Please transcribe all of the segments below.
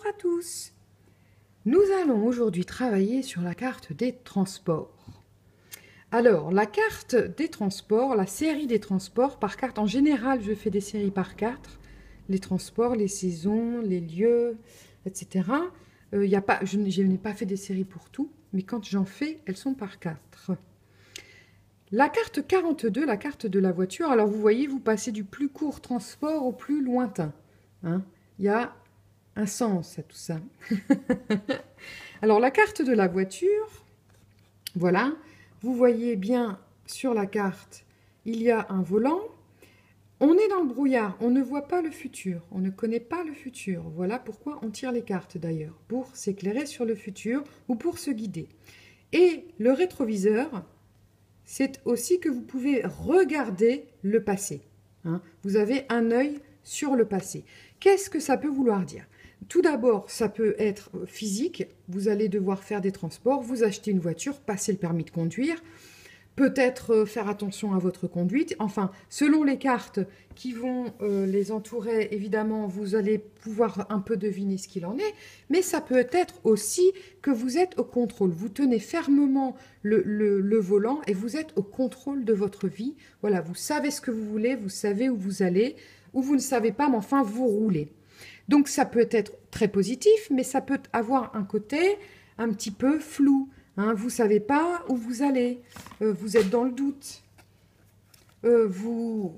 Bonjour à tous. Nous allons aujourd'hui travailler sur la carte des transports. Alors, la carte des transports, la série des transports par carte, en général, je fais des séries par 4. Les transports, les saisons, les lieux, etc. Je n'ai pas fait des séries pour tout, mais quand j'en fais, elles sont par 4. La carte 42, la carte de la voiture, alors vous voyez, vous passez du plus court transport au plus lointain. Hein, il y a un sens à tout ça. Alors, la carte de la voiture, voilà, vous voyez bien sur la carte, il y a un volant. On est dans le brouillard, on ne voit pas le futur, on ne connaît pas le futur. Voilà pourquoi on tire les cartes d'ailleurs, pour s'éclairer sur le futur ou pour se guider. Et le rétroviseur, c'est aussi que vous pouvez regarder le passé. Hein. Vous avez un œil sur le passé. Qu'est-ce que ça peut vouloir dire ? Tout d'abord, ça peut être physique. Vous allez devoir faire des transports, vous achetez une voiture, passer le permis de conduire, peut-être faire attention à votre conduite. Enfin, selon les cartes qui vont les entourer, évidemment, vous allez pouvoir un peu deviner ce qu'il en est. Mais ça peut être aussi que vous êtes au contrôle. Vous tenez fermement le volant et vous êtes au contrôle de votre vie. Voilà, vous savez ce que vous voulez, vous savez où vous allez, ou vous ne savez pas, mais enfin, vous roulez. Donc, ça peut être très positif, mais ça peut avoir un côté un petit peu flou. Hein, vous ne savez pas où vous allez, vous êtes dans le doute. Vous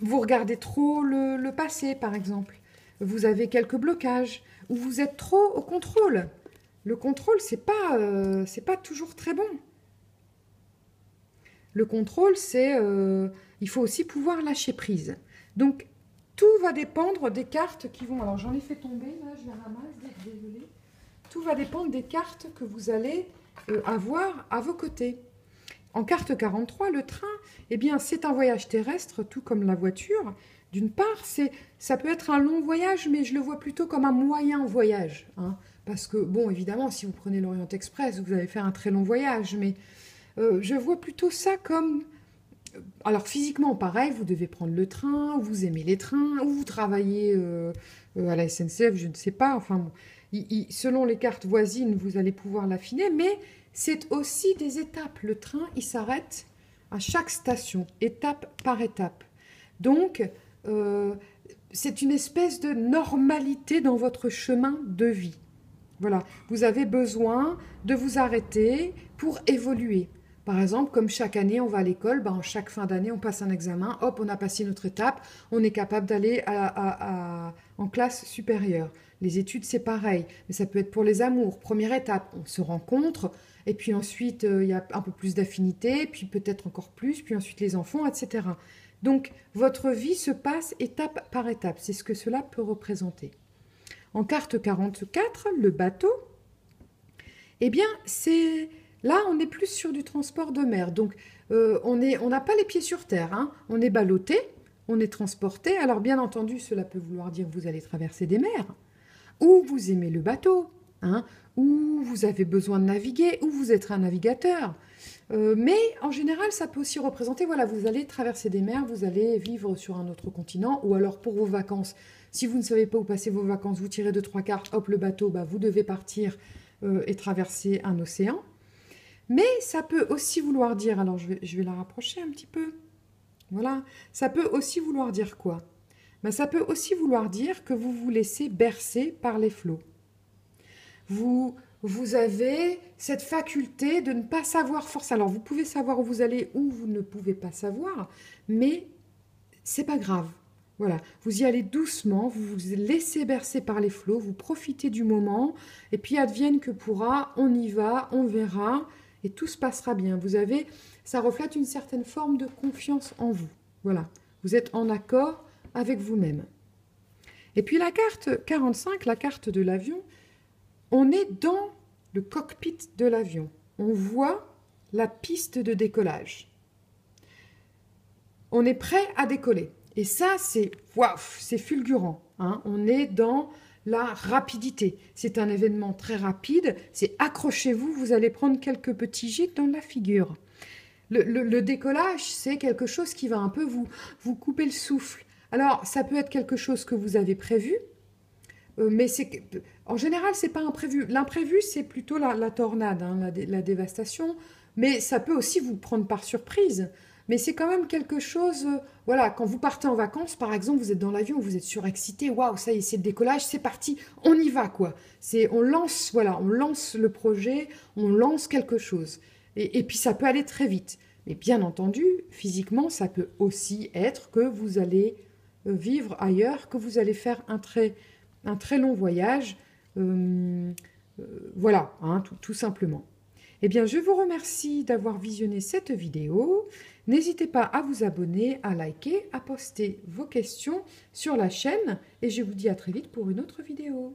regardez trop le passé, par exemple. Vous avez quelques blocages, ou vous êtes trop au contrôle. Le contrôle, c'est pas toujours très bon. Le contrôle, il faut aussi pouvoir lâcher prise. Donc, tout va dépendre des cartes qui vont... Alors, j'en ai fait tomber, là, je les ramasse, désolée. Tout va dépendre des cartes que vous allez avoir à vos côtés. En carte 43, le train, eh bien, c'est un voyage terrestre, tout comme la voiture. D'une part, ça peut être un long voyage, mais je le vois plutôt comme un moyen voyage. Hein, parce que, bon, évidemment, si vous prenez l'Orient Express, vous allez faire un très long voyage, mais je vois plutôt ça comme... Alors physiquement, pareil, vous devez prendre le train, vous aimez les trains, ou vous travaillez à la SNCF, je ne sais pas. Enfin, bon, selon les cartes voisines, vous allez pouvoir l'affiner, mais c'est aussi des étapes. Le train, il s'arrête à chaque station, étape par étape. Donc, c'est une espèce de normalité dans votre chemin de vie. Voilà, vous avez besoin de vous arrêter pour évoluer. Par exemple, comme chaque année, on va à l'école, en chaque fin d'année, on passe un examen, hop, on a passé notre étape, on est capable d'aller en classe supérieure. Les études, c'est pareil, mais ça peut être pour les amours. Première étape, on se rencontre, et puis ensuite, il y a un peu plus d'affinité, puis peut-être encore plus, puis ensuite les enfants, etc. Donc, votre vie se passe étape par étape. C'est ce que cela peut représenter. En carte 44, le bateau, eh bien, c'est... Là, on est plus sur du transport de mer. Donc, on n'a pas les pieds sur terre. Hein. On est ballotté, on est transporté. Alors, bien entendu, cela peut vouloir dire que vous allez traverser des mers, ou vous aimez le bateau, hein, ou vous avez besoin de naviguer, ou vous êtes un navigateur. Mais en général, ça peut aussi représenter, voilà, vous allez traverser des mers, vous allez vivre sur un autre continent, ou alors pour vos vacances, si vous ne savez pas où passer vos vacances, vous tirez 2-3 cartes, hop, le bateau, vous devez partir et traverser un océan. Mais ça peut aussi vouloir dire, alors je vais la rapprocher un petit peu, voilà, ça peut aussi vouloir dire quoi? Ça peut aussi vouloir dire que vous vous laissez bercer par les flots. Vous avez cette faculté de ne pas savoir forcément. Alors, vous pouvez savoir où vous allez ou vous ne pouvez pas savoir, mais c'est pas grave. Voilà, vous y allez doucement, vous vous laissez bercer par les flots, vous profitez du moment, et puis advienne que pourra, on y va, on verra, et tout se passera bien. Ça reflète une certaine forme de confiance en vous. Voilà, vous êtes en accord avec vous-même. Et puis la carte 45, la carte de l'avion, on est dans le cockpit de l'avion. On voit la piste de décollage. On est prêt à décoller. Et ça, c'est fulgurant. Hein. On est dans la rapidité. C'est un événement très rapide. C'est accrochez-vous, vous allez prendre quelques petits gîtes dans la figure. Le décollage, c'est quelque chose qui va un peu vous couper le souffle. Alors, ça peut être quelque chose que vous avez prévu, mais En général, c'est pas imprévu. L'imprévu, c'est plutôt la tornade, hein, la dévastation. Mais ça peut aussi vous prendre par surprise. Mais c'est quand même quelque chose... voilà, quand vous partez en vacances, par exemple, vous êtes dans l'avion, vous êtes surexcité. Waouh, ça y est, c'est le décollage, c'est parti, on y va, quoi. On lance, voilà, on lance le projet, on lance quelque chose. Et puis, ça peut aller très vite. Mais bien entendu, physiquement, ça peut aussi être que vous allez vivre ailleurs, que vous allez faire un très long voyage. Voilà, hein, tout simplement. Eh bien, je vous remercie d'avoir visionné cette vidéo. N'hésitez pas à vous abonner, à liker, à poster vos questions sur la chaîne. Et je vous dis à très vite pour une autre vidéo.